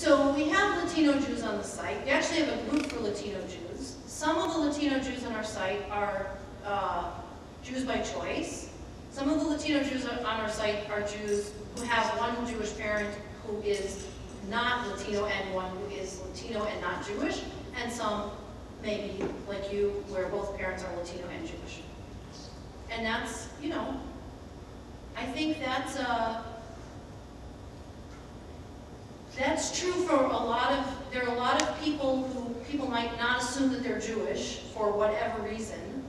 So we have Latino Jews on the site. We actually have a group for Latino Jews. Some of the Latino Jews on our site are Jews by choice. Some of the Latino Jews on our site are Jews who have one Jewish parent who is not Latino and one who is Latino and not Jewish. And some, maybe like you, where both parents are Latino and Jewish. And that's, you know, I think that's true for a lot of, there are a lot of people who people might not assume that they're Jewish for whatever reason.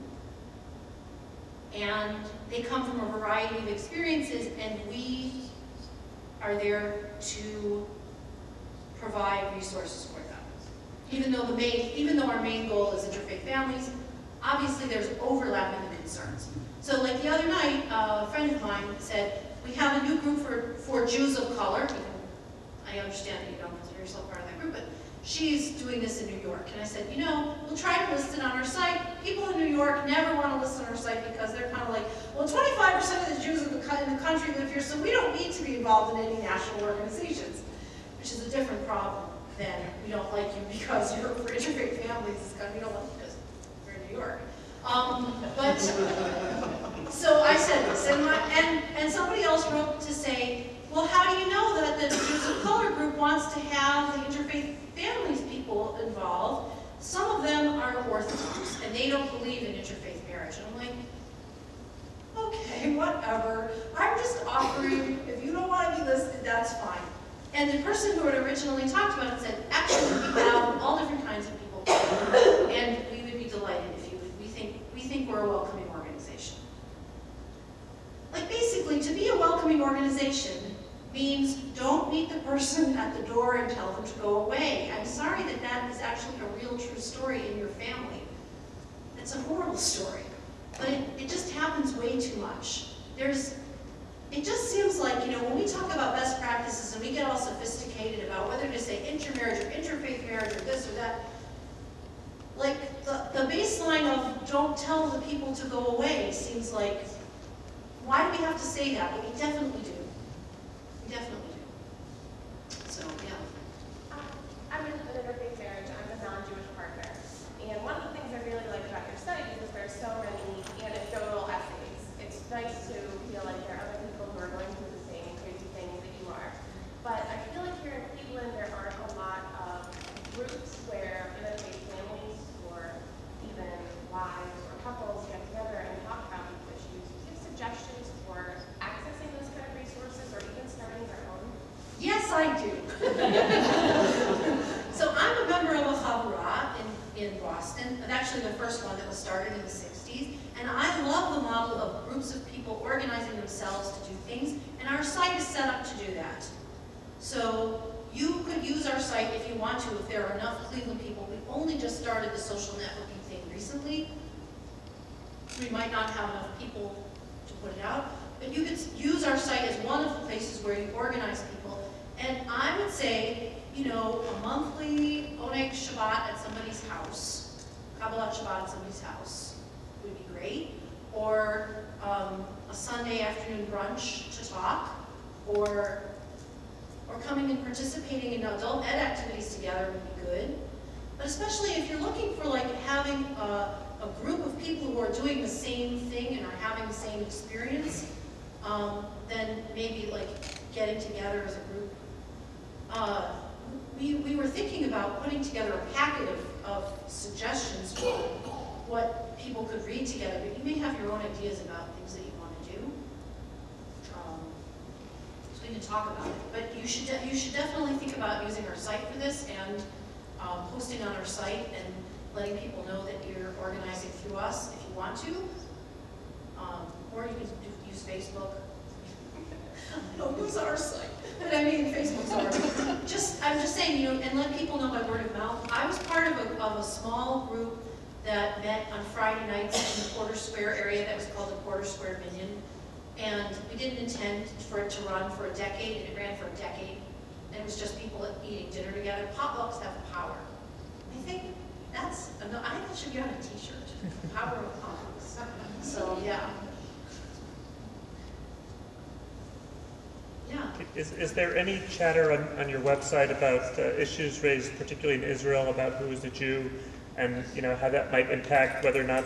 And they come from a variety of experiences, and we are there to provide resources for them. Even though our main goal is interfaith families, obviously there's overlap in the concerns. So like the other night, a friend of mine said, we have a new group for Jews of color. I understand that you don't consider yourself part of that group, but she's doing this in New York. And I said, you know, we'll try to list it on our site. People in New York never want to list on our site because they're kind of like, well, 25% of the Jews in the country live here, so we don't need to be involved in any national organizations, which is a different problem than we don't like you because you're for interfaith families. We don't like you because we're in New York. But so I said this, and somebody else wrote to say, well, how do you know that the Jews of Color group wants to have the interfaith families people involved? Some of them are Orthodox, and they don't believe in interfaith marriage. And I'm like, okay, whatever. I'm just offering, if you don't want to be listed, that's fine. And the person who had originally talked about it said, actually, we have all different kinds of people, and we would be delighted if you would. We think we're a welcoming organization. Like basically, to be a welcoming organization means don't meet the person at the door and tell them to go away. I'm sorry that that is actually a real true story in your family. It's a horrible story, but it just happens way too much. It just seems like, you know, when we talk about best practices and we get all sophisticated about whether to say intermarriage or interfaith marriage or this or that, like the baseline of don't tell the people to go away seems like, why do we have to say that? But we definitely do. We definitely do. So, yeah. I'm in an interfaith marriage. I'm a non-Jewish partner. And one of the things I really like about your site is that there's so many anecdotal essays. It's nice to feel like there are other people who are going through the same crazy things that you are. But I feel like here in Cleveland there aren't a lot of groups where interfaith families or even wives or couples get together and talk about these issues. Do you have suggestions for accessing those kind of resources or even starting their own? Yes, I do. So I'm a member of a chavurah in Boston, and actually the first one that was started in the 60s, and I love the model of groups of people organizing themselves to do things, and our site is set up to do that. So you could use our site if you want to, if there are enough Cleveland people. We've only just started the social networking thing recently. We might not have enough people to put it out, but you could use our site as one of the places where you organize people. And I would say, you know, a monthly Oneg Shabbat at somebody's house, Kabbalat Shabbat at somebody's house would be great. Or a Sunday afternoon brunch to talk, or coming and participating in adult ed activities together would be good. But especially if you're looking for like having a group of people who are doing the same thing and are having the same experience, then maybe like getting together as a group. We were thinking about putting together a packet of suggestions for what people could read together, but you may have your own ideas about things that you want to do. So we can talk about it. But you should definitely think about using our site for this and posting on our site and letting people know that you're organizing through us if you want to. Or you can use Facebook. Don't use our site. But I mean, Facebook's ours. I'm just saying, you know, and let people know by word of mouth. I was part of a small group that met on Friday nights in the Porter Square area that was called the Porter Square Minion. And we didn't intend for it to run for a decade, and it ran for a decade. And it was just people eating dinner together. Potlucks have power. I think that should be on a t-shirt. The power of potlucks. So, yeah. Yeah. Is there any chatter on your website about issues raised particularly in Israel about who is a Jew and how that might impact whether or not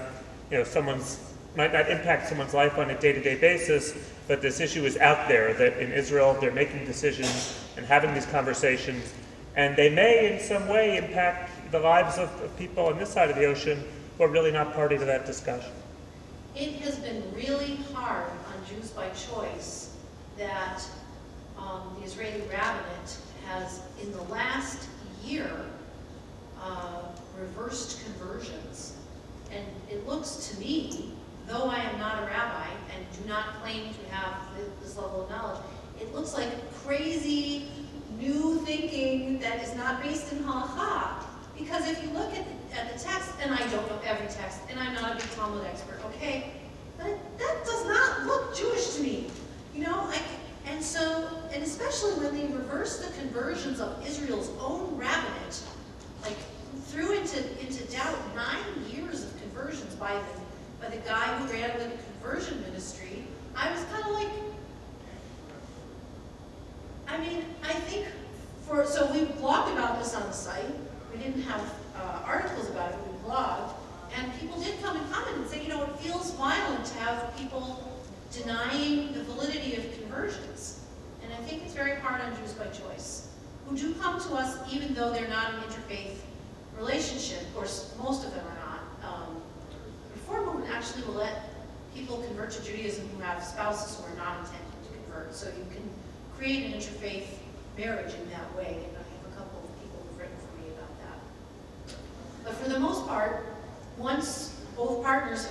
might not impact someone's life on a day-to-day basis, but this issue is out there that in Israel they're making decisions and having these conversations, and they may in some way impact the lives of people on this side of the ocean who are really not party to that discussion? It has been really hard on Jews by choice that the Israeli rabbinate has, in the last year, reversed conversions. And it looks to me, though I am not a rabbi and do not claim to have this level of knowledge, it looks like crazy new thinking that is not based in halakha. Because if you look at the text, and I don't know every text, and I'm not a big Talmud expert, okay, but that does not look Jewish to me. And especially when they reverse the conversions of Israel's own rabbinate, threw into doubt 9 years of conversions by the guy who ran the conversion ministry, I was kind of like, I think so we blogged about this on the site. We didn't have articles about it, but we blogged, and people did come and comment and say, it feels violent to have people denying the validity of conversions. And I think it's very hard on Jews by choice, who do come to us even though they're not an interfaith relationship. Of course, most of them are not. The Reform movement actually will let people convert to Judaism who have spouses who are not intended to convert. So you can create an interfaith marriage in that way. And I have a couple of people who've written for me about that. But for the most part, once both partners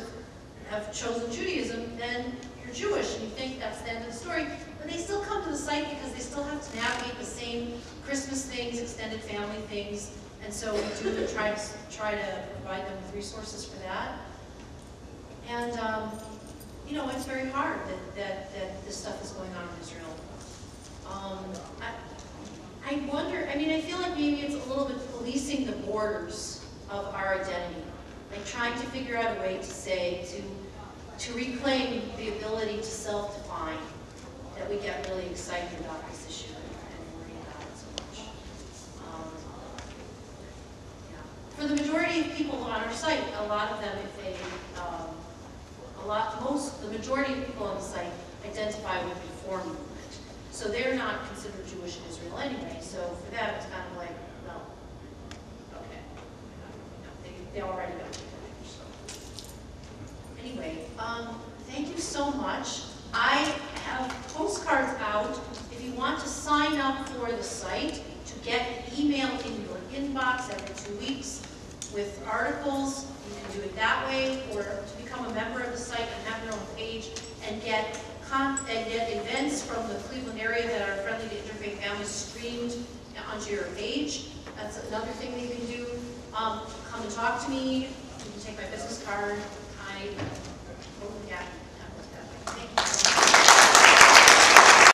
have chosen Judaism, then you're Jewish, and you think that's the end of the story. But they still come to the site because they still have to navigate the same Christmas things, extended family things, and so we do try to provide them with resources for that. And it's very hard that this stuff is going on in Israel. I wonder. I feel like maybe it's a little bit policing the borders of our identity, trying to figure out a way to say to reclaim the ability to self-define, that we get really excited about this issue and worry about it so much. For the majority of people on our site, a lot of them, the majority of people on the site identify with the Reform movement. So they're not considered Jewish in Israel anyway, so for them it's kind of like, no, okay. They already know. Anyway, thank you so much. I have postcards out. If you want to sign up for the site to get an email in your inbox every 2 weeks with articles, you can do it that way, or to become a member of the site and have your own page and get events from the Cleveland area that are friendly to interfaith families streamed onto your page. That's another thing that you can do. Come and talk to me. You can take my business card. Thank you.